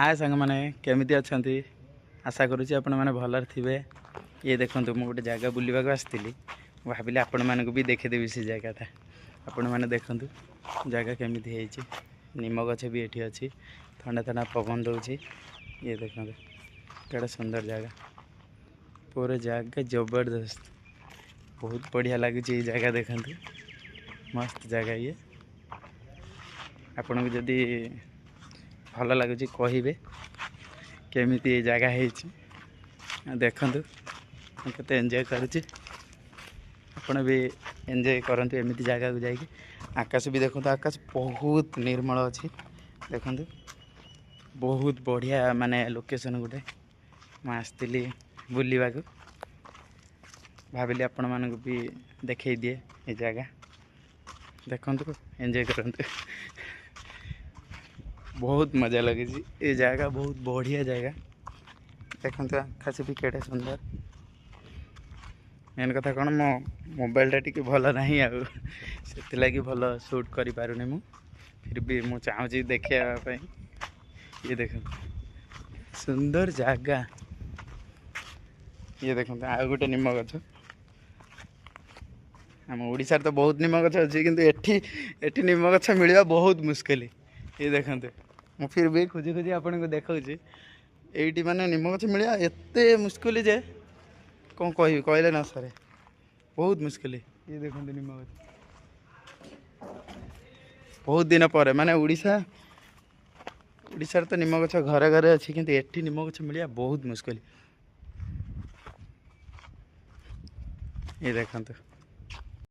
हाय सांग मैंने केमिति अछंती आशा करुच्ची आपण मैंने भलर थे। ये देखो मुझे गोटे जगह बुलवाक आसती भाविली आपण मानक भी देखेदेवी से जगह आपण मैंने देखु जगह केमिति है। निम गछ भी ये अच्छी ठंडा ठंडा पवन दौर। ये देखो केड़ा सुंदर जगह पूरा जगह जबरदस्त बहुत बढ़िया लगे। ये जगह देखते मस्त जगह ये आपन को जदि भल लगुच कहे केमिति ये जगह है देखु केते एंजॉय करुच्ची आपण भी एंजॉय करंतु एमिति जगह को जाइए। आकाश भी देखो आकाश बहुत निर्मल अच्छी देखु बहुत बढ़िया माने लोकेशन गोटे मुझे बुलवा को भाविली आपण मानक भी देखे दिए ये जगह देखु एंजॉय करंतु बहुत मजा लगे। ये जगह बहुत बढ़िया जगह देखो आकाश भी केड़े सुंदर। मेन कथा कौन मो मोबाइल टी भल ना से लगी भल शूट कर पारुनी मु फिर भी मु चाहूँगी देखा। ये देखो सुंदर जगह ये देखो आ गोटे निम गछ आम ओडिशा तो बहुत निम गछ अच्छी किंतु एठी निम गछ मिलवा बहुत मुश्किल। ये देखते मु फिर भी खोजी खोजी आपन को देखा ये माने निम गछ मिलवा एते मुश्किल जे कौन कह कहले ना सर बहुत मुश्किल। ये देखते निम गछ बहुत दिन पर माने ओडिशा तो निम गछ घरे घरे अच्छी किंतु एठी निम गछ मिलवा बहुत मुश्किल। ये देखते